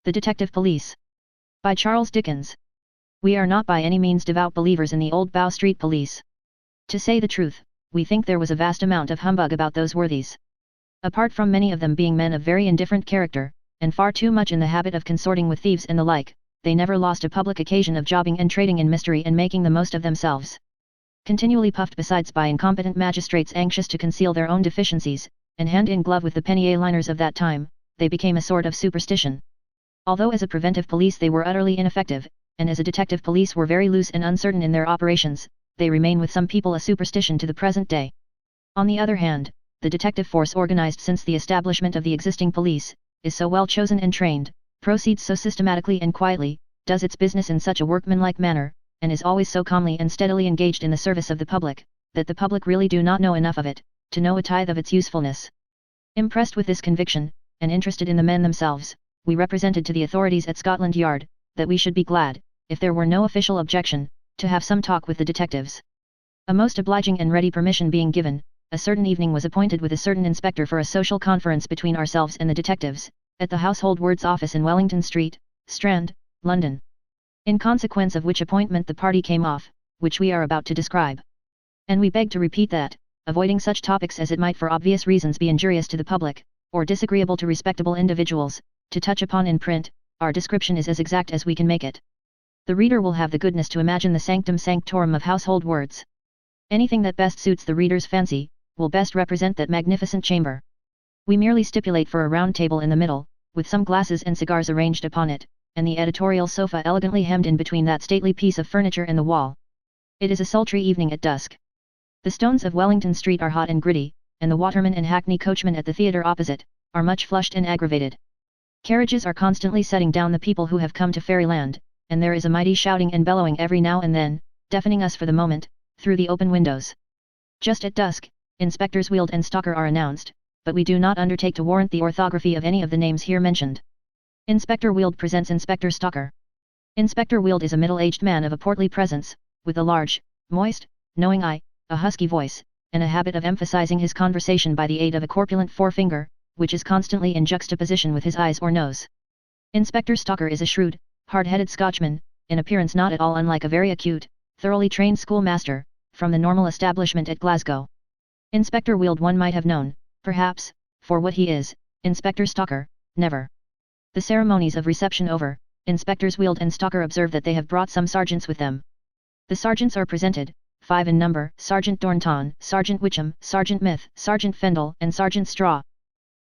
The Detective Police. By Charles Dickens. We are not by any means devout believers in the old Bow Street police. To say the truth, we think there was a vast amount of humbug about those worthies. Apart from many of them being men of very indifferent character, and far too much in the habit of consorting with thieves and the like, they never lost a public occasion of jobbing and trading in mystery and making the most of themselves. Continually puffed besides by incompetent magistrates anxious to conceal their own deficiencies, and hand in glove with the penny A-liners of that time, they became a sort of superstition. Although as a preventive police they were utterly ineffective, and as a detective police were very loose and uncertain in their operations, they remain with some people a superstition to the present day. On the other hand, the detective force organized since the establishment of the existing police, is so well chosen and trained, proceeds so systematically and quietly, does its business in such a workmanlike manner, and is always so calmly and steadily engaged in the service of the public, that the public really do not know enough of it, to know a tithe of its usefulness. Impressed with this conviction, and interested in the men themselves, we represented to the authorities at Scotland Yard, that we should be glad, if there were no official objection, to have some talk with the detectives. A most obliging and ready permission being given, a certain evening was appointed with a certain inspector for a social conference between ourselves and the detectives, at the Household Words office in Wellington Street, Strand, London. In consequence of which appointment the party came off, which we are about to describe. And we beg to repeat that, avoiding such topics as it might for obvious reasons be injurious to the public, or disagreeable to respectable individuals, to touch upon in print, our description is as exact as we can make it. The reader will have the goodness to imagine the sanctum sanctorum of Household Words. Anything that best suits the reader's fancy, will best represent that magnificent chamber. We merely stipulate for a round table in the middle, with some glasses and cigars arranged upon it, and the editorial sofa elegantly hemmed in between that stately piece of furniture and the wall. It is a sultry evening at dusk. The stones of Wellington Street are hot and gritty, and the watermen and hackney coachmen at the theatre opposite, are much flushed and aggravated. Carriages are constantly setting down the people who have come to Fairyland, and there is a mighty shouting and bellowing every now and then, deafening us for the moment, through the open windows. Just at dusk, Inspectors Weald and Stocker are announced, but we do not undertake to warrant the orthography of any of the names here mentioned. Inspector Weald presents Inspector Stocker. Inspector Weald is a middle-aged man of a portly presence, with a large, moist, knowing eye, a husky voice, and a habit of emphasizing his conversation by the aid of a corpulent forefinger, which is constantly in juxtaposition with his eyes or nose. Inspector Stocker is a shrewd, hard-headed Scotchman, in appearance not at all unlike a very acute, thoroughly trained schoolmaster, from the normal establishment at Glasgow. Inspector Weald one might have known, perhaps, for what he is, Inspector Stocker, never. The ceremonies of reception over, Inspectors Weald and Stocker observe that they have brought some sergeants with them. The sergeants are presented, 5 in number: Sergeant Dornton, Sergeant Witcham, Sergeant Myth, Sergeant Fendel, and Sergeant Straw.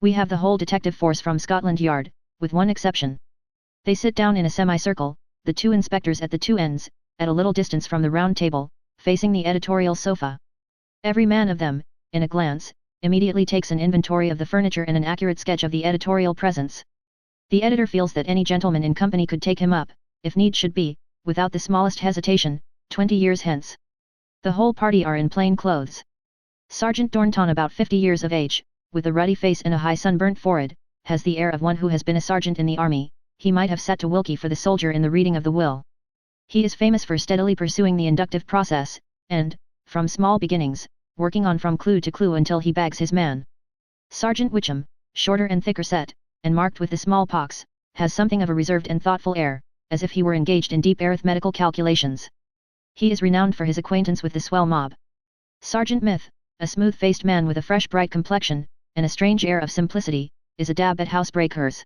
We have the whole detective force from Scotland Yard, with one exception. They sit down in a semicircle, the 2 inspectors at the 2 ends, at a little distance from the round table, facing the editorial sofa. Every man of them, in a glance, immediately takes an inventory of the furniture and an accurate sketch of the editorial presence. The editor feels that any gentleman in company could take him up, if need should be, without the smallest hesitation, 20 years hence. The whole party are in plain clothes. Sergeant Dornton, about 50 years of age, with a ruddy face and a high sunburnt forehead, has the air of one who has been a sergeant in the army. He might have sat to Wilkie for the soldier in the reading of the will. He is famous for steadily pursuing the inductive process, and, from small beginnings, working on from clue to clue until he bags his man. Sergeant Witcham, shorter and thicker set, and marked with the smallpox, has something of a reserved and thoughtful air, as if he were engaged in deep arithmetical calculations. He is renowned for his acquaintance with the swell mob. Sergeant Myth, a smooth-faced man with a fresh bright complexion, and a strange air of simplicity, is a dab at housebreakers.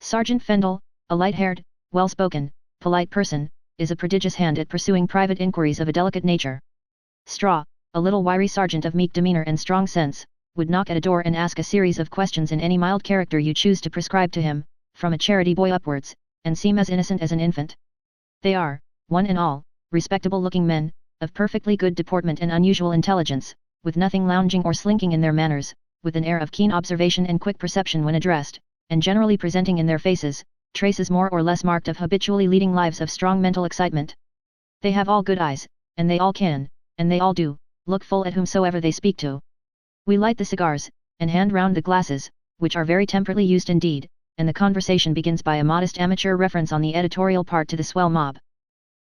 Sergeant Fendel, a light-haired, well-spoken, polite person, is a prodigious hand at pursuing private inquiries of a delicate nature. Straw, a little wiry sergeant of meek demeanor and strong sense, would knock at a door and ask a series of questions in any mild character you choose to prescribe to him, from a charity boy upwards, and seem as innocent as an infant. They are, one and all, respectable-looking men, of perfectly good deportment and unusual intelligence, with nothing lounging or slinking in their manners, with an air of keen observation and quick perception when addressed, and generally presenting in their faces, traces more or less marked of habitually leading lives of strong mental excitement. They have all good eyes, and they all can, and they all do, look full at whomsoever they speak to. We light the cigars, and hand round the glasses, which are very temperately used indeed, and the conversation begins by a modest amateur reference on the editorial part to the swell mob.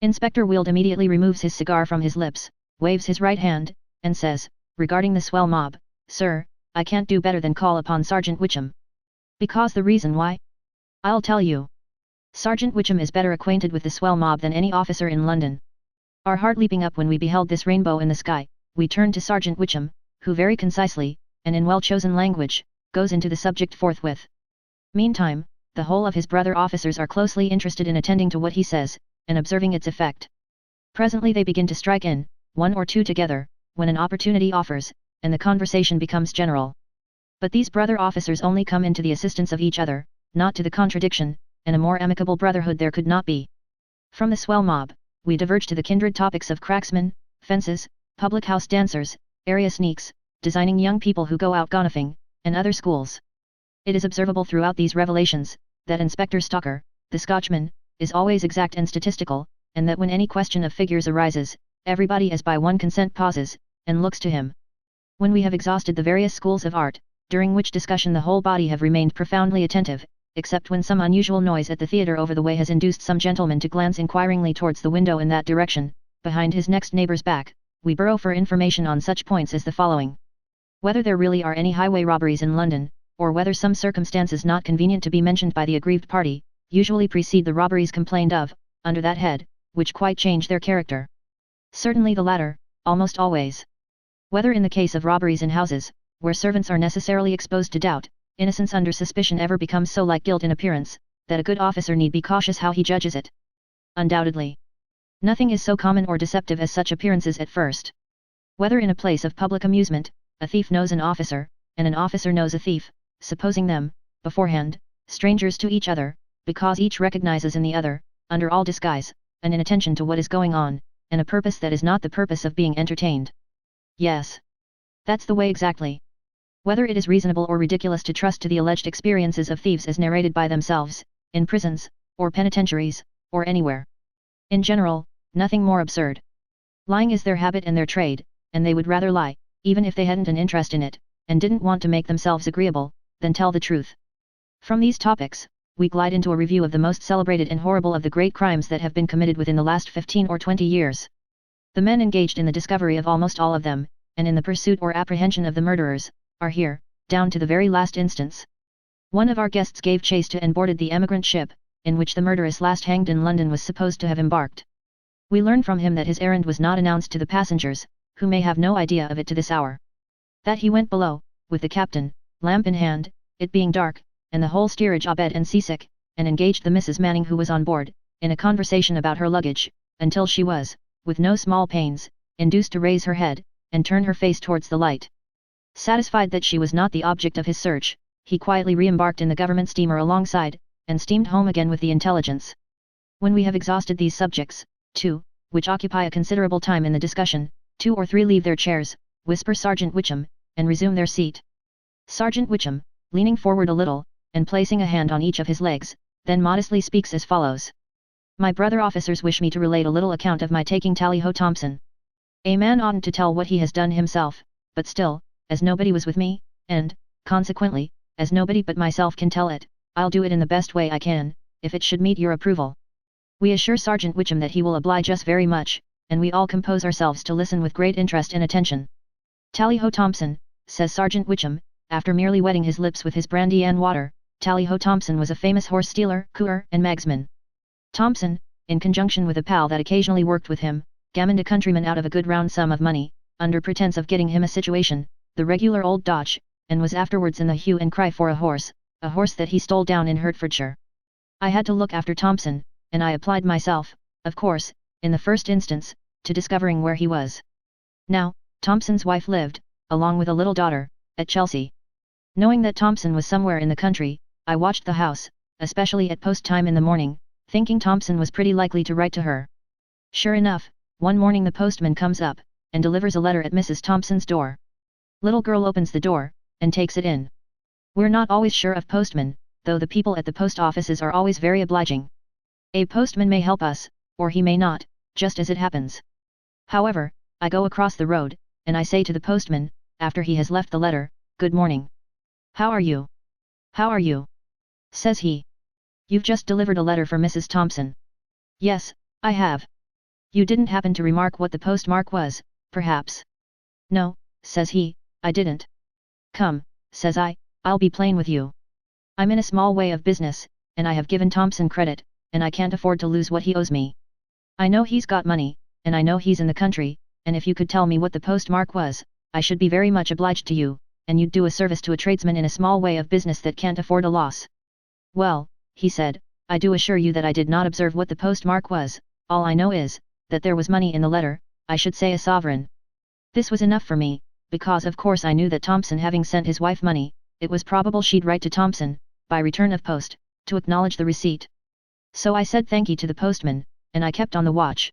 Inspector Weald immediately removes his cigar from his lips, waves his right hand, and says, regarding the swell mob, "Sir, I can't do better than call upon Sergeant Witcham." "Because the reason why?" "I'll tell you. Sergeant Witcham is better acquainted with the swell mob than any officer in London. Our heart leaping up when we beheld this rainbow in the sky, we turned to Sergeant Witcham, who very concisely, and in well-chosen language, goes into the subject forthwith. Meantime, the whole of his brother officers are closely interested in attending to what he says, and observing its effect. Presently they begin to strike in, one or two together, when an opportunity offers, and the conversation becomes general. But these brother officers only come in to the assistance of each other, not to the contradiction, and a more amicable brotherhood there could not be. From the swell mob, we diverge to the kindred topics of cracksmen, fences, public house dancers, area sneaks, designing young people who go out gonifing, and other schools. It is observable throughout these revelations, that Inspector Stocker, the Scotchman, is always exact and statistical, and that when any question of figures arises, everybody as by one consent pauses, and looks to him. When we have exhausted the various schools of art, during which discussion the whole body have remained profoundly attentive, except when some unusual noise at the theatre over the way has induced some gentleman to glance inquiringly towards the window in that direction, behind his next neighbour's back, we burrow for information on such points as the following. Whether there really are any highway robberies in London, or whether some circumstances not convenient to be mentioned by the aggrieved party, usually precede the robberies complained of, under that head, which quite change their character. Certainly the latter, almost always. Whether in the case of robberies in houses, where servants are necessarily exposed to doubt, innocence under suspicion ever becomes so like guilt in appearance, that a good officer need be cautious how he judges it. Undoubtedly. Nothing is so common or deceptive as such appearances at first. Whether in a place of public amusement, a thief knows an officer, and an officer knows a thief, supposing them, beforehand, strangers to each other, because each recognizes in the other, under all disguise, an inattention to what is going on, and a purpose that is not the purpose of being entertained. Yes. That's the way exactly. Whether it is reasonable or ridiculous to trust to the alleged experiences of thieves as narrated by themselves, in prisons, or penitentiaries, or anywhere. In general, nothing more absurd. Lying is their habit and their trade, and they would rather lie, even if they hadn't an interest in it, and didn't want to make themselves agreeable, than tell the truth. From these topics, we glide into a review of the most celebrated and horrible of the great crimes that have been committed within the last 15 or 20 years. The men engaged in the discovery of almost all of them, and in the pursuit or apprehension of the murderers, are here, down to the very last instance. One of our guests gave chase to and boarded the emigrant ship, in which the murderess last hanged in London was supposed to have embarked. We learn from him that his errand was not announced to the passengers, who may have no idea of it to this hour. That he went below, with the captain, lamp in hand, it being dark, and the whole steerage abed and seasick, and engaged the Mrs. Manning who was on board, in a conversation about her luggage, until she was, with no small pains, induced to raise her head, and turn her face towards the light. Satisfied that she was not the object of his search, he quietly re-embarked in the government steamer alongside, and steamed home again with the intelligence. When we have exhausted these subjects, too, which occupy a considerable time in the discussion, 2 or 3 leave their chairs, whisper Sergeant Witcham, and resume their seat. Sergeant Witcham, leaning forward a little, and placing a hand on each of his legs, then modestly speaks as follows. My brother officers wish me to relate a little account of my taking Tally-Ho Thompson. A man oughtn't to tell what he has done himself, but still, as nobody was with me, and, consequently, as nobody but myself can tell it, I'll do it in the best way I can, if it should meet your approval. We assure Sergeant Witcham that he will oblige us very much, and we all compose ourselves to listen with great interest and attention. Tally-Ho Thompson, says Sergeant Witcham, after merely wetting his lips with his brandy and water, Tally-Ho Thompson was a famous horse stealer, cooer, and magsman. Thompson, in conjunction with a pal that occasionally worked with him, gammoned a countryman out of a good round sum of money, under pretence of getting him a situation, the regular old dodge, and was afterwards in the hue and cry for a horse that he stole down in Hertfordshire. I had to look after Thompson, and I applied myself, of course, in the first instance, to discovering where he was. Now, Thompson's wife lived, along with a little daughter, at Chelsea. Knowing that Thompson was somewhere in the country, I watched the house, especially at post time in the morning, thinking Thompson was pretty likely to write to her. Sure enough, one morning the postman comes up, and delivers a letter at Mrs. Thompson's door. Little girl opens the door, and takes it in. We're not always sure of postmen, though the people at the post offices are always very obliging. A postman may help us, or he may not, just as it happens. However, I go across the road, and I say to the postman, after he has left the letter, "Good morning. How are you? How are you?" Says he. "You've just delivered a letter for Mrs. Thompson." "Yes, I have." "You didn't happen to remark what the postmark was, perhaps?" "No," says he, "I didn't." "Come," says I, "I'll be plain with you. I'm in a small way of business, and I have given Thompson credit, and I can't afford to lose what he owes me. I know he's got money, and I know he's in the country, and if you could tell me what the postmark was, I should be very much obliged to you, and you'd do a service to a tradesman in a small way of business that can't afford a loss." "Well," he said, "I do assure you that I did not observe what the postmark was, all I know is, that there was money in the letter, I should say a sovereign." This was enough for me, because of course I knew that Thompson having sent his wife money, it was probable she'd write to Thompson, by return of post, to acknowledge the receipt. So I said thank you to the postman, and I kept on the watch.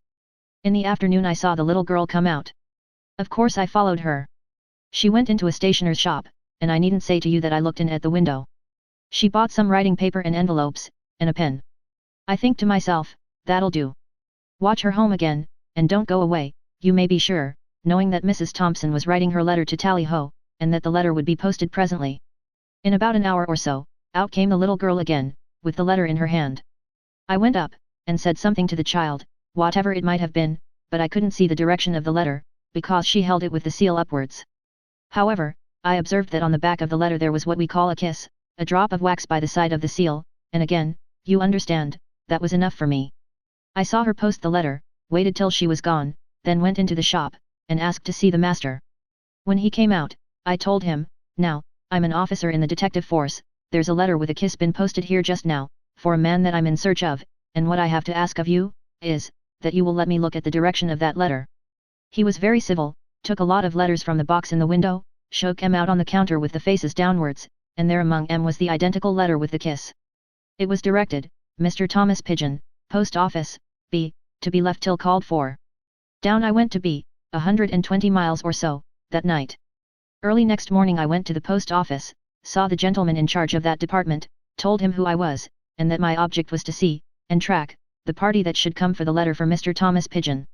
In the afternoon I saw the little girl come out. Of course I followed her. She went into a stationer's shop, and I needn't say to you that I looked in at the window. She bought some writing paper and envelopes, and a pen. I think to myself, that'll do. Watch her home again, and don't go away, you may be sure, knowing that Mrs. Thompson was writing her letter to Tally-ho, and that the letter would be posted presently. In about an hour or so, out came the little girl again, with the letter in her hand. I went up, and said something to the child, whatever it might have been, but I couldn't see the direction of the letter, because she held it with the seal upwards. However, I observed that on the back of the letter there was what we call a kiss, a drop of wax by the side of the seal, and again, you understand, that was enough for me. I saw her post the letter, waited till she was gone, then went into the shop, and asked to see the master. When he came out, I told him, "Now, I'm an officer in the detective force, there's a letter with a kiss been posted here just now, for a man that I'm in search of, and what I have to ask of you, is, that you will let me look at the direction of that letter." He was very civil, took a lot of letters from the box in the window, shook 'em out on the counter with the faces downwards, and there among 'em was the identical letter with the kiss. It was directed, "Mr. Thomas Pigeon, Post Office, B, to be left till called for." Down I went to B, 120 miles or so, that night. Early next morning I went to the post office, saw the gentleman in charge of that department, told him who I was, and that my object was to see, and track, the party that should come for the letter for Mr. Thomas Pigeon.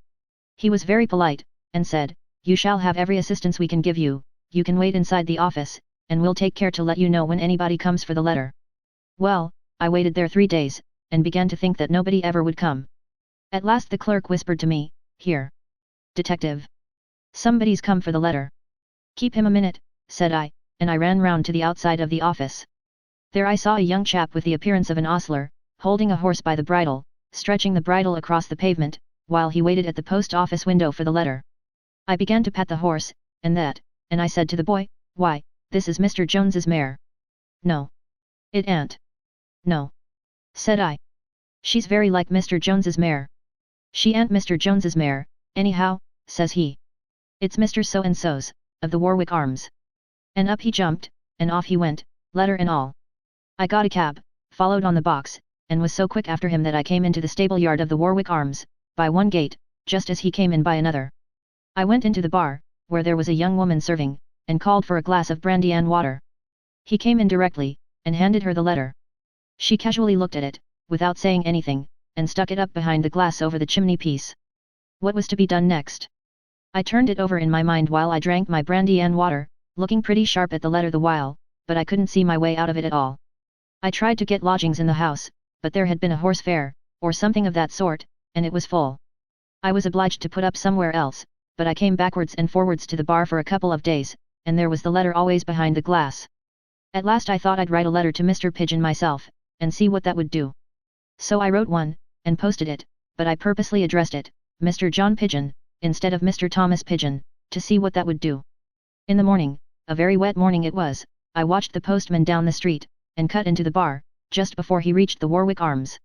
He was very polite, and said, "You shall have every assistance we can give you, you can wait inside the office, and we'll take care to let you know when anybody comes for the letter." Well, I waited there 3 days, and began to think that nobody ever would come. At last the clerk whispered to me, "Here, detective. Somebody's come for the letter." "Keep him a minute," said I, and I ran round to the outside of the office. There I saw a young chap with the appearance of an ostler, holding a horse by the bridle, stretching the bridle across the pavement, while he waited at the post office window for the letter. I began to pat the horse, and I said to the boy, "Why, this is Mr. Jones's mare." "No. It ain't." "No," said I. "She's very like Mr. Jones's mare." "She ain't Mr. Jones's mare, anyhow," says he. "It's Mr. So-and-so's, of the Warwick Arms." And up he jumped, and off he went, letter and all. I got a cab, followed on the box, and was so quick after him that I came into the stable yard of the Warwick Arms, by one gate, just as he came in by another. I went into the bar, where there was a young woman serving, and called for a glass of brandy and water. He came in directly, and handed her the letter. She casually looked at it, without saying anything, and stuck it up behind the glass over the chimney piece. What was to be done next? I turned it over in my mind while I drank my brandy and water, looking pretty sharp at the letter the while, but I couldn't see my way out of it at all. I tried to get lodgings in the house, but there had been a horse fair, or something of that sort, and it was full. I was obliged to put up somewhere else, but I came backwards and forwards to the bar for a couple of days, and there was the letter always behind the glass. At last I thought I'd write a letter to Mr. Pigeon myself, and see what that would do. So I wrote one, and posted it, but I purposely addressed it, Mr. John Pigeon, instead of Mr. Thomas Pigeon, to see what that would do. In the morning, a very wet morning it was, I watched the postman down the street, and cut into the bar, just before he reached the Warwick Arms.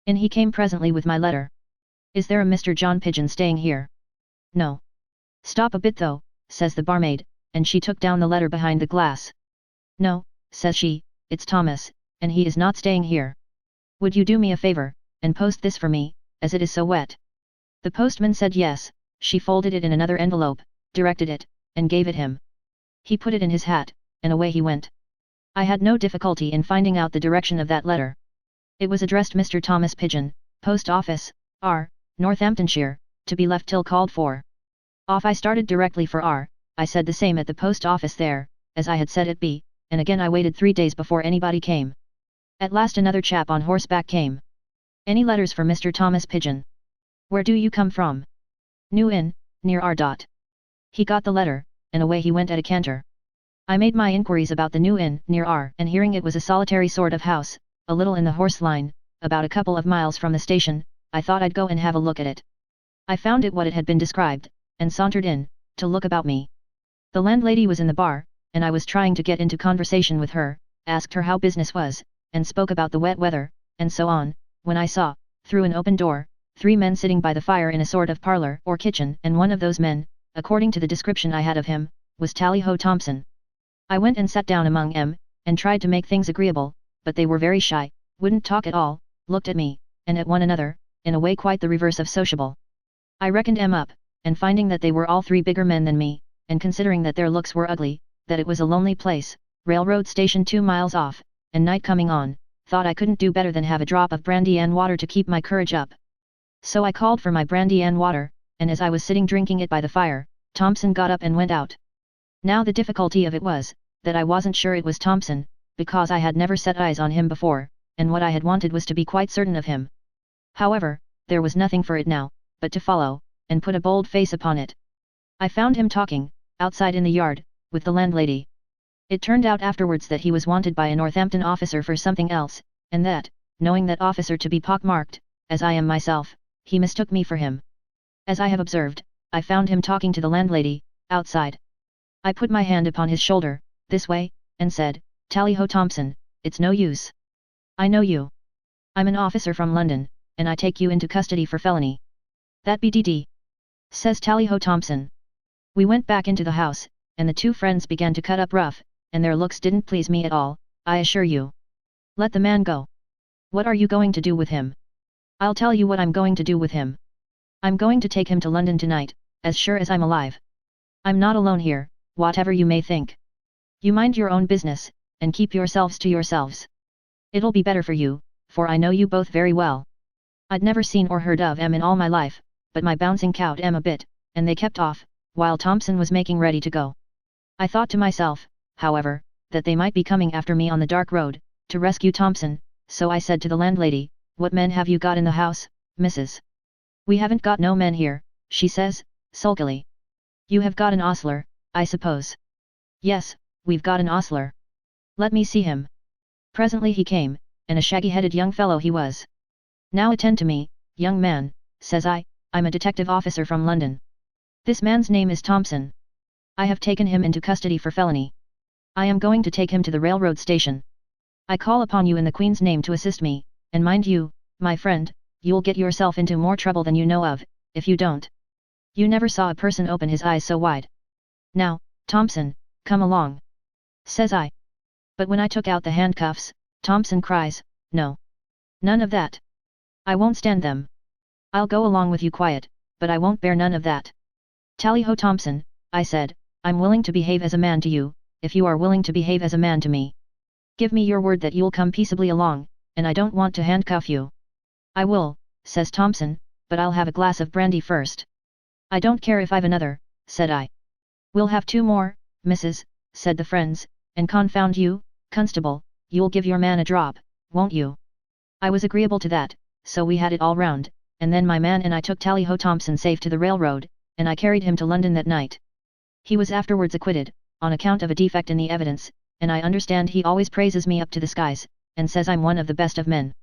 In he came presently with my letter. "Is there a Mr. John Pigeon staying here?" "No." "Stop a bit though," says the barmaid, and she took down the letter behind the glass. "No," says she, "it's Thomas, and he is not staying here. Would you do me a favor, and post this for me, as it is so wet?" The postman said yes. She folded it in another envelope, directed it, and gave it him. He put it in his hat, and away he went. I had no difficulty in finding out the direction of that letter. It was addressed Mr. Thomas Pigeon, Post Office, R, Northamptonshire, to be left till called for. Off I started directly for R. I said the same at the post office there, as I had said at B, and again I waited 3 days before anybody came. At last another chap on horseback came. "Any letters for Mr. Thomas Pigeon?" "Where do you come from?" "New Inn, near R. He got the letter, and away he went at a canter. I made my inquiries about the New Inn near R, and hearing it was a solitary sort of house, a little in the horse line, about a couple of miles from the station. I thought I'd go and have a look at it. I found it what it had been described, and sauntered in, to look about me. The landlady was in the bar, and I was trying to get into conversation with her, asked her how business was, and spoke about the wet weather, and so on, when I saw, through an open door, 3 men sitting by the fire in a sort of parlor or kitchen, and one of those men, according to the description I had of him, was Tally-Ho Thompson. I went and sat down among them, and tried to make things agreeable, but they were very shy, wouldn't talk at all, looked at me, and at one another, in a way quite the reverse of sociable. I reckoned them up, and finding that they were all 3 bigger men than me, and considering that their looks were ugly, that it was a lonely place, railroad station 2 miles off, and night coming on, thought I couldn't do better than have a drop of brandy and water to keep my courage up. So I called for my brandy and water, and as I was sitting drinking it by the fire, Thompson got up and went out. Now the difficulty of it was, that I wasn't sure it was Thompson, because I had never set eyes on him before, and what I had wanted was to be quite certain of him. However, there was nothing for it now, but to follow, and put a bold face upon it. I found him talking, outside in the yard, with the landlady. It turned out afterwards that he was wanted by a Northampton officer for something else, and that, knowing that officer to be pock-marked, as I am myself, he mistook me for him. As I have observed, I found him talking to the landlady, outside. I put my hand upon his shoulder, this way, and said, "Tally-Ho Thompson, it's no use. I know you. I'm an officer from London, and I take you into custody for felony." "That be DD," says Tally-Ho Thompson. We went back into the house, and the 2 friends began to cut up rough, and their looks didn't please me at all, I assure you. "Let the man go." "What are you going to do with him?" "I'll tell you what I'm going to do with him. I'm going to take him to London tonight, as sure as I'm alive. I'm not alone here, whatever you may think. You mind your own business, and keep yourselves to yourselves. It'll be better for you, for I know you both very well. I'd never seen or heard of 'em in all my life, but my bouncing cowed 'em a bit, and they kept off, while Thompson was making ready to go. I thought to myself, however, that they might be coming after me on the dark road, to rescue Thompson, so I said to the landlady, 'What men have you got in the house, missus?' 'We haven't got no men here,' she says, sulkily. 'You have got an ostler, I suppose?' 'Yes, we've got an ostler.' 'Let me see him.' Presently he came, and a shaggy-headed young fellow he was. 'Now attend to me, young man,' says I, 'I'm a detective officer from London. This man's name is Thompson. I have taken him into custody for felony. I am going to take him to the railroad station. I call upon you in the Queen's name to assist me, and mind you, my friend, you'll get yourself into more trouble than you know of, if you don't. You never saw a person open his eyes so wide. Now, Thompson, come along,' says I. But when I took out the handcuffs, Thompson cries, 'No. None of that. I won't stand them. I'll go along with you quiet, but I won't bear none of that.' 'Tally-Ho Thompson,' I said, 'I'm willing to behave as a man to you, if you are willing to behave as a man to me. Give me your word that you'll come peaceably along, and I don't want to handcuff you.' 'I will,' says Thompson, 'but I'll have a glass of brandy first.' 'I don't care if I've another,' said I. 'We'll have 2 more, missus,' said the friends, 'and confound you, constable, you'll give your man a drop, won't you?' I was agreeable to that, so we had it all round, and then my man and I took Tally-Ho Thompson safe to the railroad, and I carried him to London that night. He was afterwards acquitted, on account of a defect in the evidence, and I understand he always praises me up to the skies, and says I'm one of the best of men."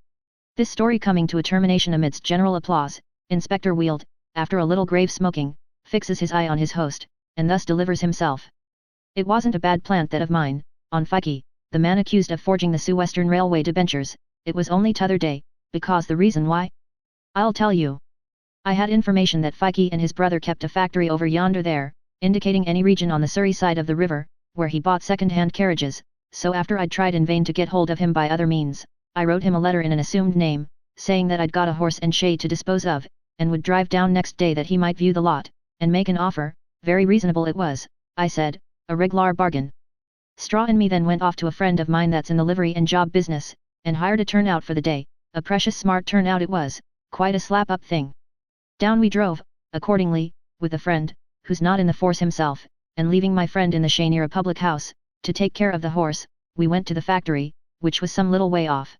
This story coming to a termination amidst general applause, Inspector Wield, after a little grave smoking, fixes his eye on his host, and thus delivers himself. "It wasn't a bad plant that of mine, on Fikey, the man accused of forging the Sue-Western Railway debentures. It was only t'other day, because the reason why? I'll tell you. I had information that Fikey and his brother kept a factory over yonder there, indicating any region on the Surrey side of the river, where he bought second-hand carriages, so after I'd tried in vain to get hold of him by other means, I wrote him a letter in an assumed name, saying that I'd got a horse and shay to dispose of, and would drive down next day that he might view the lot, and make an offer. Very reasonable it was, I said, a reg'lar bargain. Straw and me then went off to a friend of mine that's in the livery and job business, and hired a turnout for the day, a precious smart turnout it was, quite a slap-up thing. Down we drove, accordingly, with a friend, who's not in the force himself, and leaving my friend in the shay near a public house, to take care of the horse, we went to the factory, which was some little way off.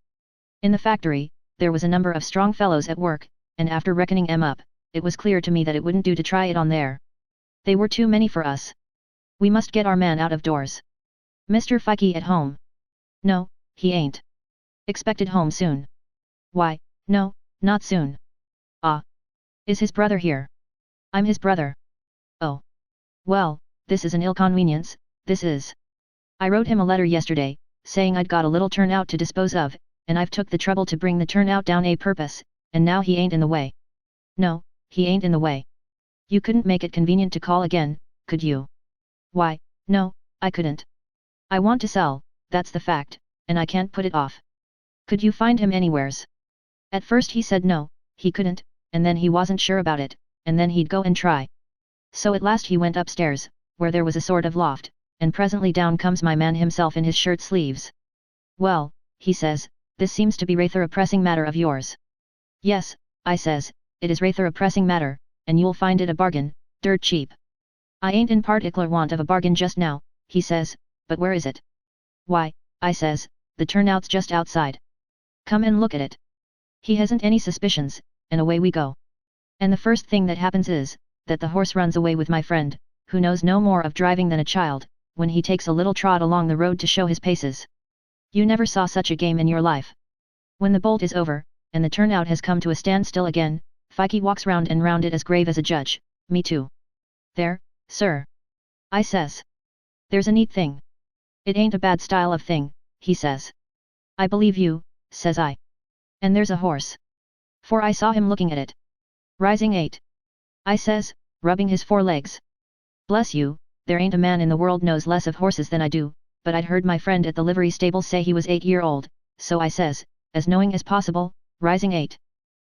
In the factory, there was a number of strong fellows at work, and after reckoning 'em up, it was clear to me that it wouldn't do to try it on there. They were too many for us. We must get our man out of doors. Mr. Fikey at home? No, he ain't. Expected home soon. Why, no, not soon. Ah. Is his brother here? I'm his brother. Oh. Well, this is an inconvenience, this is. I wrote him a letter yesterday, saying I'd got a little turnout to dispose of, and I've took the trouble to bring the turnout down a purpose, and now he ain't in the way. No, he ain't in the way. You couldn't make it convenient to call again, could you? Why, no, I couldn't. I want to sell, that's the fact, and I can't put it off. Could you find him anywheres? At first he said no, he couldn't, and then he wasn't sure about it, and then he'd go and try. So at last he went upstairs, where there was a sort of loft, and presently down comes my man himself in his shirt sleeves. Well, he says, this seems to be rather a pressing matter of yours. Yes, I says, it is rather a pressing matter, and you'll find it a bargain, dirt cheap. I ain't in particular want of a bargain just now, he says, but where is it? Why, I says, the turnout's just outside. Come and look at it. He hasn't any suspicions, and away we go. And the first thing that happens is, that the horse runs away with my friend, who knows no more of driving than a child, when he takes a little trot along the road to show his paces. You never saw such a game in your life. When the bolt is over, and the turnout has come to a standstill again, Fikey walks round and round it as grave as a judge. Me too. There, sir. I says. There's a neat thing. It ain't a bad style of thing, he says. I believe you, says I. And there's a horse. For I saw him looking at it. Rising 8. I says, rubbing his forelegs. Bless you, there ain't a man in the world knows less of horses than I do, but I'd heard my friend at the livery stable say he was 8-year-old, so I says, as knowing as possible, Rising 8.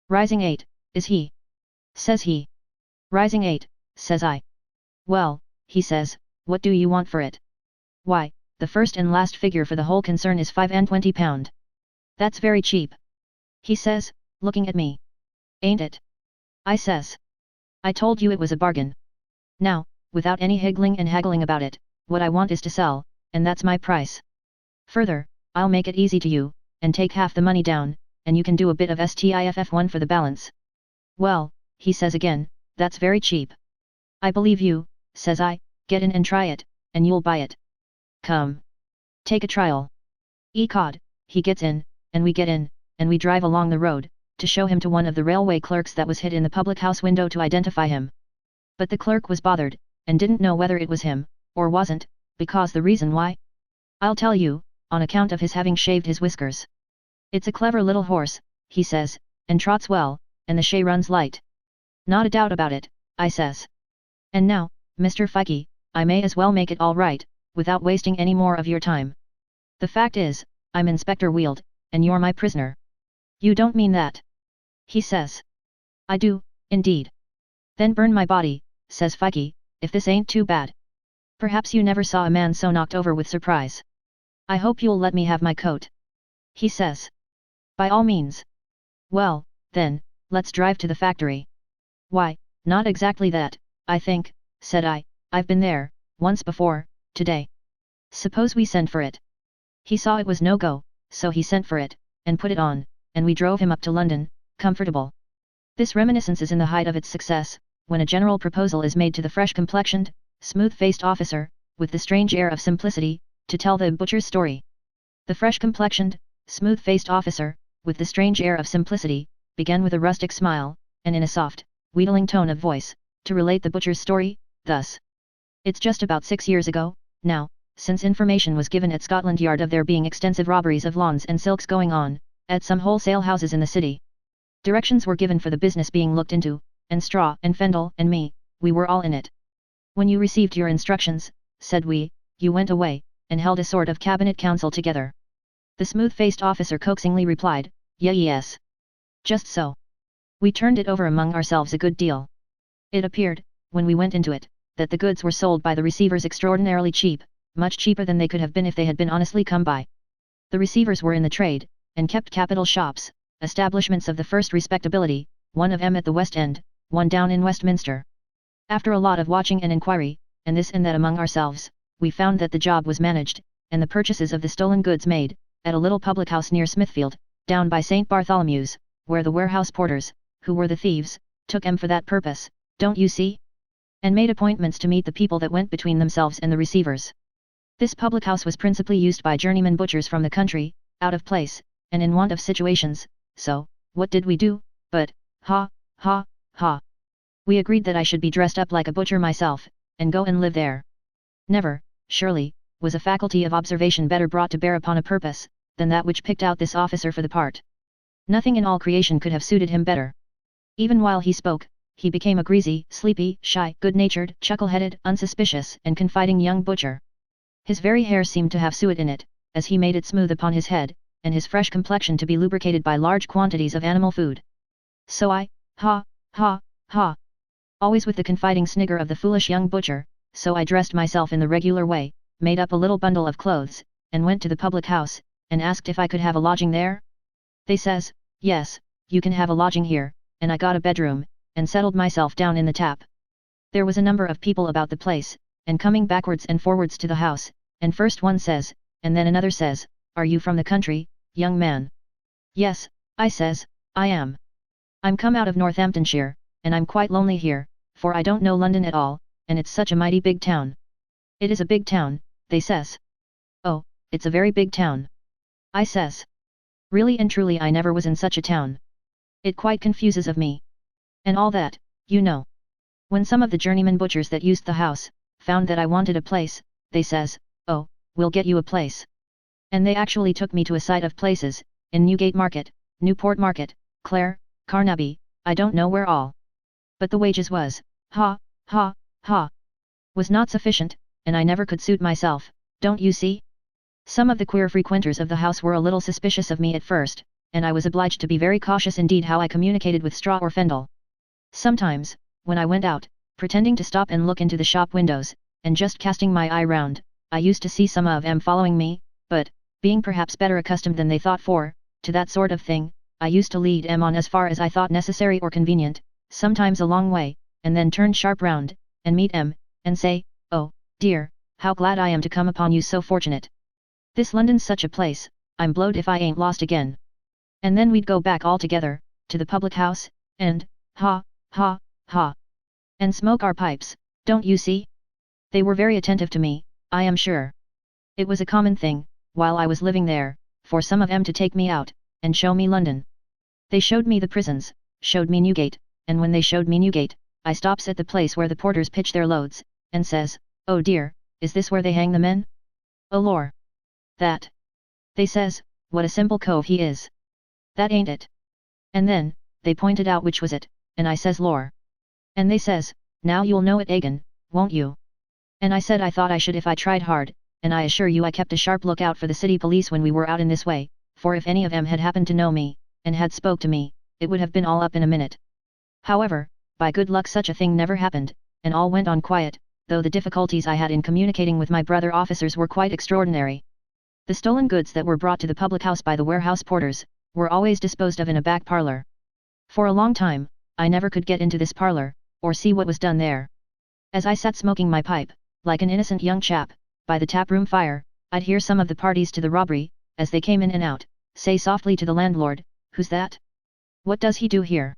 Rising 8, is he? Says he. Rising 8, says I. Well, he says, what do you want for it? Why, the first and last figure for the whole concern is £25. That's very cheap. He says, looking at me. Ain't it? I says. I told you it was a bargain. Now, without any higgling and haggling about it, what I want is to sell, and that's my price. Further, I'll make it easy to you, and take half the money down, and you can do a bit of stiff-1 for the balance. Well, he says again, that's very cheap. I believe you, says I, get in and try it, and you'll buy it. Come. Take a trial. Ecod, he gets in, and we get in, and we drive along the road, to show him to one of the railway clerks that was hid in the public house window to identify him. But the clerk was bothered, and didn't know whether it was him, or wasn't, because the reason why? I'll tell you, on account of his having shaved his whiskers. It's a clever little horse, he says, and trots well, and the shay runs light. Not a doubt about it, I says. And now, Mr. Fikey, I may as well make it all right, without wasting any more of your time. The fact is, I'm Inspector Weald, and you're my prisoner. You don't mean that? He says. I do, indeed. Then burn my body, says Fikey, if this ain't too bad. Perhaps you never saw a man so knocked over with surprise. I hope you'll let me have my coat. He says. By all means. Well, then, let's drive to the factory. Why, not exactly that, I think, said I, I've been there, once before, today. Suppose we send for it. He saw it was no go, so he sent for it, and put it on, and we drove him up to London, comfortable. This reminiscence is in the height of its success, when a general proposal is made to the fresh-complexioned, smooth-faced officer, with the strange air of simplicity, to tell the butcher's story. The fresh-complexioned, smooth-faced officer, with the strange air of simplicity, began with a rustic smile, and in a soft, wheedling tone of voice, to relate the butcher's story, thus. It's just about 6 years ago, now, since information was given at Scotland Yard of there being extensive robberies of lawns and silks going on, at some wholesale houses in the city. Directions were given for the business being looked into, and Straw and Fendel and me, we were all in it. When you received your instructions, said we, you went away, and held a sort of cabinet council together. The smooth-faced officer coaxingly replied, yes. Just so. We turned it over among ourselves a good deal. It appeared, when we went into it, that the goods were sold by the receivers extraordinarily cheap, much cheaper than they could have been if they had been honestly come by. The receivers were in the trade, and kept capital shops, establishments of the first respectability, one of 'em at the West End, one down in Westminster. After a lot of watching and inquiry, and this and that among ourselves, we found that the job was managed, and the purchases of the stolen goods made, at a little public house near Smithfield, down by St. Bartholomew's, where the warehouse porters, who were the thieves, took 'em for that purpose, don't you see? And made appointments to meet the people that went between themselves and the receivers. This public house was principally used by journeyman butchers from the country, out of place, and in want of situations, so, what did we do, but, ha, ha, ha. We agreed that I should be dressed up like a butcher myself, and go and live there. Never, surely, was a faculty of observation better brought to bear upon a purpose, than that which picked out this officer for the part. Nothing in all creation could have suited him better. Even while he spoke, he became a greasy, sleepy, shy, good-natured, chuckle-headed, unsuspicious, and confiding young butcher. His very hair seemed to have suet in it, as he made it smooth upon his head, and his fresh complexion to be lubricated by large quantities of animal food. So I, ha, ha, ha. Always with the confiding snigger of the foolish young butcher, so I dressed myself in the regular way, made up a little bundle of clothes, and went to the public house, and asked if I could have a lodging there. They says, yes, you can have a lodging here, and I got a bedroom, and settled myself down in the tap. There was a number of people about the place, and coming backwards and forwards to the house, and first one says, and then another says, are you from the country, young man? Yes, I says, I am. I'm come out of Northamptonshire, and I'm quite lonely here, for I don't know London at all, and it's such a mighty big town. It is a big town, they says. Oh, it's a very big town. I says. Really and truly I never was in such a town. It quite confuses of me. And all that, you know. When some of the journeyman butchers that used the house, found that I wanted a place, they says, oh, we'll get you a place. And they actually took me to a sight of places, in Newgate Market, Newport Market, Clare, Carnaby, I don't know where all. But the wages was, ha, ha, ha, was not sufficient, and I never could suit myself, don't you see? Some of the queer frequenters of the house were a little suspicious of me at first, and I was obliged to be very cautious indeed how I communicated with Straw or Fendel. Sometimes, when I went out, pretending to stop and look into the shop windows, and just casting my eye round, I used to see some of 'em following me, but, being perhaps better accustomed than they thought to that sort of thing, I used to lead 'em on as far as I thought necessary or convenient, sometimes a long way, and then turn sharp round, and meet 'em, and say, oh, dear, how glad I am to come upon you so fortunate. This London's such a place, I'm blowed if I ain't lost again. And then we'd go back all together, to the public house, and, ha, ha, ha, and smoke our pipes, don't you see? They were very attentive to me, I am sure. It was a common thing, while I was living there, for some of 'em to take me out, and show me London. They showed me the prisons, showed me Newgate, and when they showed me Newgate, I stops at the place where the porters pitch their loads, and says, oh dear, is this where they hang the men? Oh lor! That! They says, what a simple cove he is. That ain't it. And then, they pointed out which was it, and I says lor. And they says, now you'll know it again, won't you? And I said I thought I should if I tried hard, and I assure you I kept a sharp lookout for the city police when we were out in this way, for if any of 'em had happened to know me, and had spoke to me, it would have been all up in a minute. However, by good luck such a thing never happened, and all went on quiet, though the difficulties I had in communicating with my brother officers were quite extraordinary. The stolen goods that were brought to the public house by the warehouse porters, were always disposed of in a back parlour. For a long time, I never could get into this parlour, or see what was done there. As I sat smoking my pipe, like an innocent young chap, by the tap-room fire, I'd hear some of the parties to the robbery, as they came in and out, say softly to the landlord, who's that? What does he do here?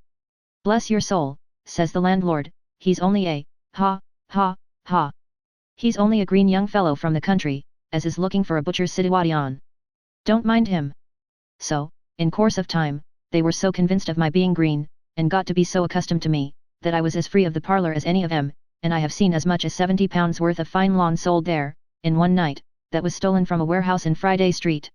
Bless your soul, says the landlord, he's only a, ha, ha, ha. He's only a green young fellow from the country, as is looking for a butcher's situation. Don't mind him. So, in course of time, they were so convinced of my being green, and got to be so accustomed to me, that I was as free of the parlour as any of 'em, and I have seen as much as £70 worth of fine lawn sold there, in one night, that was stolen from a warehouse in Friday Street.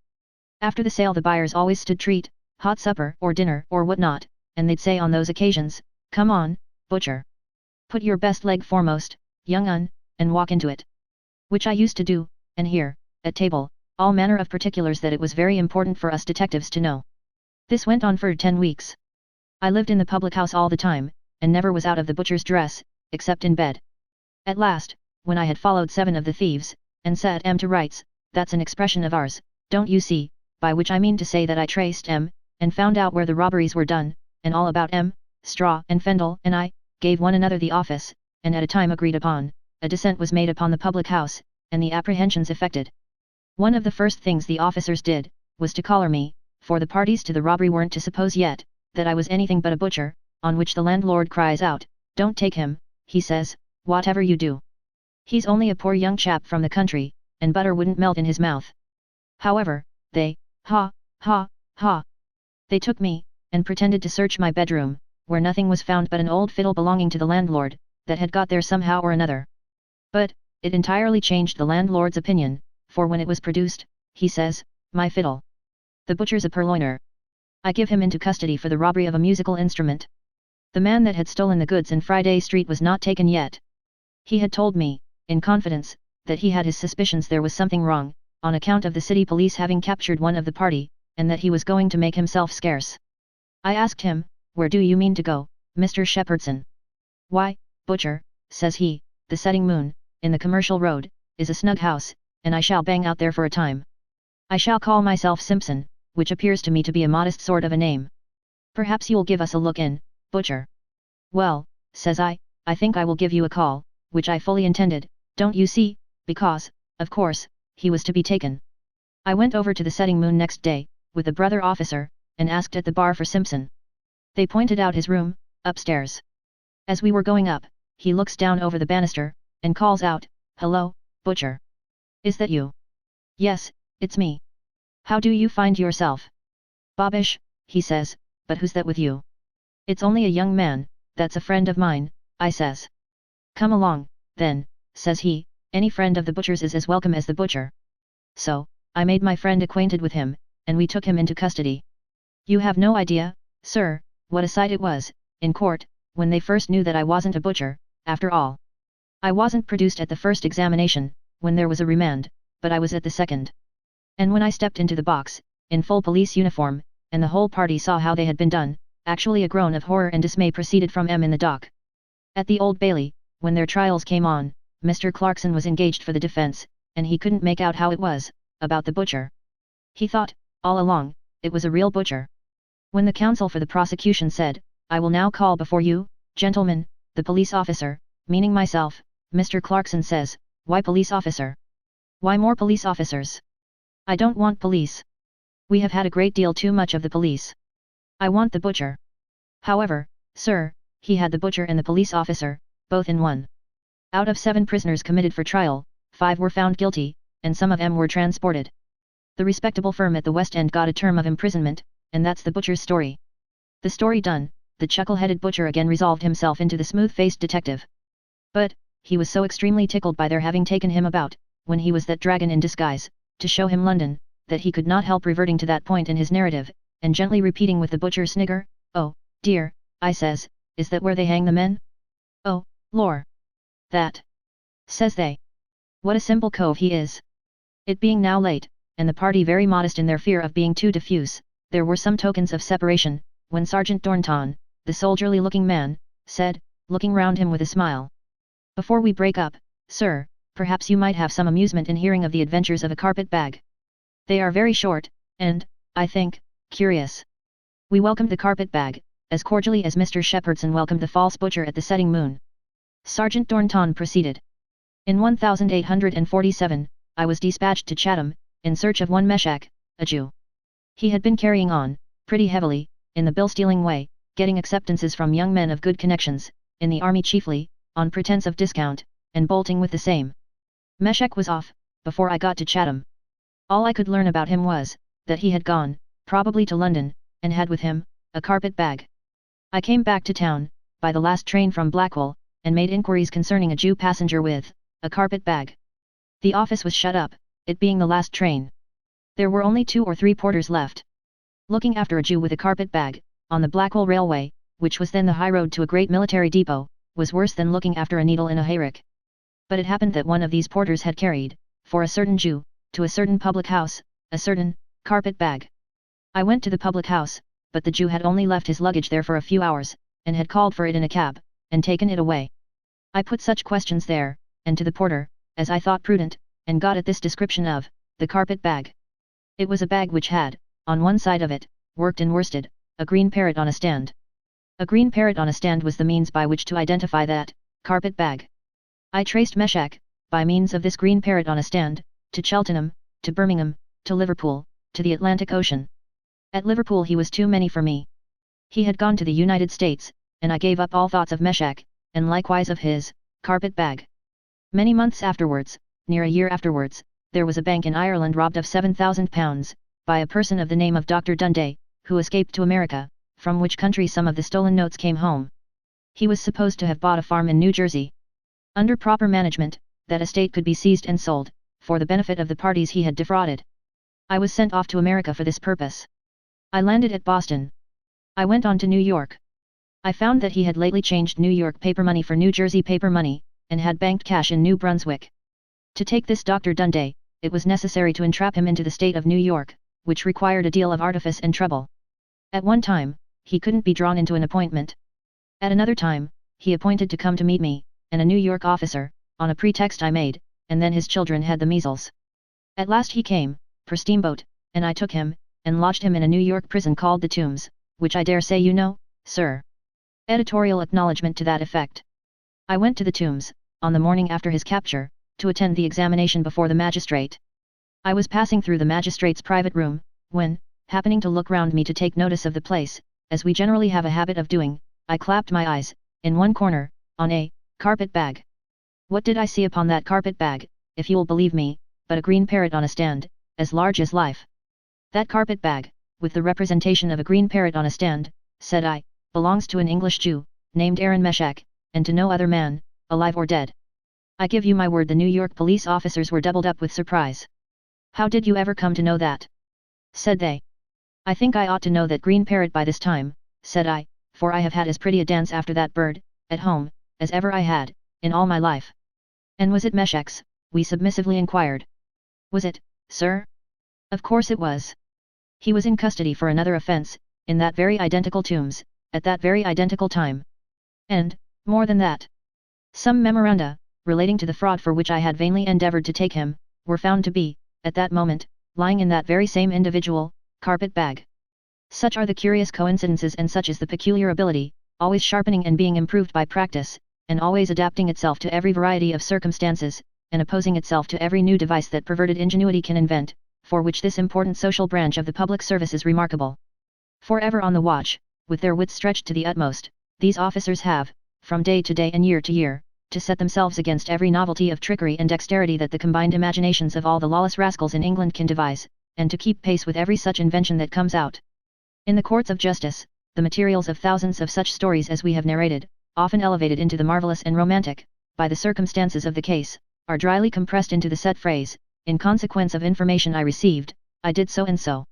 After the sale the buyers always stood treat, hot supper or dinner or what not, and they'd say on those occasions, come on, butcher. Put your best leg foremost, young un, and walk into it. Which I used to do, and hear, at table, all manner of particulars that it was very important for us detectives to know. This went on for 10 weeks. I lived in the public house all the time, and never was out of the butcher's dress, except in bed. At last, when I had followed 7 of the thieves, and set 'em to rights, that's an expression of ours, don't you see, by which I mean to say that I traced 'em, and found out where the robberies were done, and all about 'em, Straw and Fendel and I, gave one another the office, and at a time agreed upon, a descent was made upon the public house, and the apprehensions effected. One of the first things the officers did, was to collar me, for the parties to the robbery weren't to suppose yet, that I was anything but a butcher, on which the landlord cries out, don't take him, he says, whatever you do. He's only a poor young chap from the country, and butter wouldn't melt in his mouth. However, they, ha, ha, ha. They took me, and pretended to search my bedroom, where nothing was found but an old fiddle belonging to the landlord, that had got there somehow or another. But, it entirely changed the landlord's opinion, for when it was produced, he says, "My fiddle. The butcher's a purloiner. I give him into custody for the robbery of a musical instrument." The man that had stolen the goods in Friday Street was not taken yet. He had told me, in confidence, that he had his suspicions there was something wrong, on account of the city police having captured one of the party, and that he was going to make himself scarce. I asked him, "Where do you mean to go, Mr. Shepherdson?" "Why, butcher," says he, "the Setting Moon, in the Commercial Road, is a snug house, and I shall bang out there for a time. I shall call myself Simpson, which appears to me to be a modest sort of a name. Perhaps you'll give us a look in, butcher." "Well," says I think I will give you a call," which I fully intended, don't you see, because, of course, he was to be taken. I went over to the Setting Moon next day, with the brother officer, and asked at the bar for Simpson. They pointed out his room, upstairs. As we were going up, he looks down over the banister, and calls out, "Hello, butcher. Is that you?" "Yes, it's me. How do you find yourself?" "Bobbish," he says, "but who's that with you?" "It's only a young man, that's a friend of mine," I says. "Come along, then," says he, "any friend of the butcher's is as welcome as the butcher." So, I made my friend acquainted with him, and we took him into custody. You have no idea, sir, what a sight it was, in court, when they first knew that I wasn't a butcher, after all. I wasn't produced at the first examination, when there was a remand, but I was at the second. And when I stepped into the box, in full police uniform, and the whole party saw how they had been done, actually a groan of horror and dismay proceeded from in the dock. At the Old Bailey, when their trials came on, Mr. Clarkson was engaged for the defense, and he couldn't make out how it was, about the butcher. He thought, all along, it was a real butcher. When the counsel for the prosecution said, "I will now call before you, gentlemen, the police officer," meaning myself, Mr. Clarkson says, "Why police officer? Why more police officers? I don't want police. We have had a great deal too much of the police. I want the butcher." However, sir, he had the butcher and the police officer, both in one. Out of 7 prisoners committed for trial, 5 were found guilty, and some of them were transported. The respectable firm at the West End got a term of imprisonment, and that's the butcher's story. The story done, the chuckle-headed butcher again resolved himself into the smooth-faced detective. But, he was so extremely tickled by their having taken him about, when he was that dragon in disguise, to show him London, that he could not help reverting to that point in his narrative, and gently repeating with the butcher's snigger, "Oh, dear," I says, "is that where they hang the men? Oh, lor! That," says they. "What a simple cove he is." It being now late, and the party very modest in their fear of being too diffuse, there were some tokens of separation, when Sergeant Dornton, the soldierly-looking man, said, looking round him with a smile, "Before we break up, sir, perhaps you might have some amusement in hearing of the adventures of a carpet-bag. They are very short, and, I think, curious." We welcomed the carpet-bag, as cordially as Mr. Shepherdson welcomed the false butcher at the Setting Moon. Sergeant Dornton proceeded. In 1847, I was dispatched to Chatham, in search of one Meshach, a Jew. He had been carrying on, pretty heavily, in the bill-stealing way, getting acceptances from young men of good connections, in the army chiefly, on pretence of discount, and bolting with the same. Meshach was off, before I got to Chatham. All I could learn about him was, that he had gone, probably to London, and had with him, a carpet-bag. I came back to town, by the last train from Blackwell, and made inquiries concerning a Jew passenger with, a carpet-bag. The office was shut up, it being the last train. There were only 2 or 3 porters left. Looking after a Jew with a carpet-bag, on the Blackwell Railway, which was then the high road to a great military depot, was worse than looking after a needle in a hayrick. But it happened that one of these porters had carried, for a certain Jew, to a certain public house, a certain, carpet-bag. I went to the public house, but the Jew had only left his luggage there for a few hours, and had called for it in a cab, and taken it away. I put such questions there, and to the porter, as I thought prudent, and got at this description of, the carpet-bag. It was a bag which had, on one side of it, worked in worsted, a green parrot on a stand. A green parrot on a stand was the means by which to identify that, carpet-bag. I traced Meshach, by means of this green parrot on a stand, to Cheltenham, to Birmingham, to Liverpool, to the Atlantic Ocean. At Liverpool he was too many for me. He had gone to the United States, and I gave up all thoughts of Meshach, and likewise of his, carpet-bag. Many months afterwards, near a year afterwards, there was a bank in Ireland robbed of £7,000, by a person of the name of Dr. Dundee, who escaped to America, from which country some of the stolen notes came home. He was supposed to have bought a farm in New Jersey. Under proper management, that estate could be seized and sold, for the benefit of the parties he had defrauded. I was sent off to America for this purpose. I landed at Boston. I went on to New York. I found that he had lately changed New York paper money for New Jersey paper money, and had banked cash in New Brunswick. To take this Dr. Dundee, it was necessary to entrap him into the state of New York, which required a deal of artifice and trouble. At one time, he couldn't be drawn into an appointment. At another time, he appointed to come to meet me, and a New York officer, on a pretext I made, and then his children had the measles. At last he came, per steamboat, and I took him, and lodged him in a New York prison called the Tombs, which I dare say you know, sir. Editorial acknowledgement to that effect. I went to the Tombs, on the morning after his capture, to attend the examination before the magistrate. I was passing through the magistrate's private room, when, happening to look round me to take notice of the place, as we generally have a habit of doing, I clapped my eyes, in one corner, on a carpet bag. What did I see upon that carpet bag, if you will believe me, but a green parrot on a stand, as large as life. That carpet bag, with the representation of a green parrot on a stand, said I, belongs to an English Jew, named Aaron Meshach, and to no other man, alive or dead. I give you my word the New York police officers were doubled up with surprise. How did you ever come to know that? Said they. I think I ought to know that green parrot by this time, said I, for I have had as pretty a dance after that bird, at home, as ever I had, in all my life. And was it Meshach's? We submissively inquired. Was it, sir? Of course it was. He was in custody for another offence, in that very identical Tombs, at that very identical time. And, more than that, some memoranda, relating to the fraud for which I had vainly endeavoured to take him, were found to be, at that moment, lying in that very same individual, carpet bag. Such are the curious coincidences and such is the peculiar ability, always sharpening and being improved by practice, and always adapting itself to every variety of circumstances, and opposing itself to every new device that perverted ingenuity can invent, for which this important social branch of the public service is remarkable. Forever on the watch, with their wits stretched to the utmost, these officers have, from day to day and year to year, to set themselves against every novelty of trickery and dexterity that the combined imaginations of all the lawless rascals in England can devise, and to keep pace with every such invention that comes out. In the courts of justice, the materials of thousands of such stories as we have narrated, often elevated into the marvellous and romantic, by the circumstances of the case, are dryly compressed into the set phrase, in consequence of information I received, I did so and so.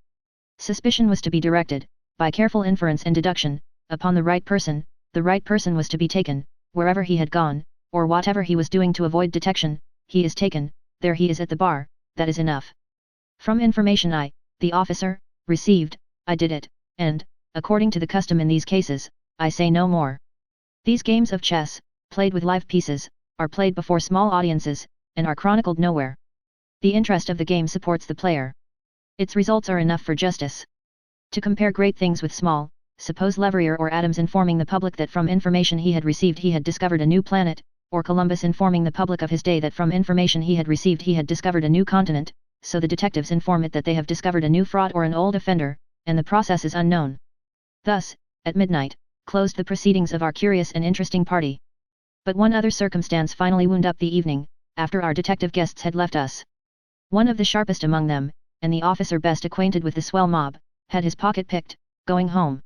Suspicion was to be directed, by careful inference and deduction, upon the right person was to be taken, wherever he had gone, or whatever he was doing to avoid detection, he is taken, there he is at the bar, that is enough. From information I, the officer, received, I did it, and, according to the custom in these cases, I say no more. These games of chess, played with live pieces, are played before small audiences, and are chronicled nowhere. The interest of the game supports the player. Its results are enough for justice. To compare great things with small, suppose Leverrier or Adams informing the public that from information he had received he had discovered a new planet, or Columbus informing the public of his day that from information he had received he had discovered a new continent, so the detectives inform it that they have discovered a new fraud or an old offender, and the process is unknown. Thus, at midnight, closed the proceedings of our curious and interesting party. But one other circumstance finally wound up the evening, after our detective guests had left us. One of the sharpest among them, and the officer best acquainted with the swell mob, had his pocket picked, going home.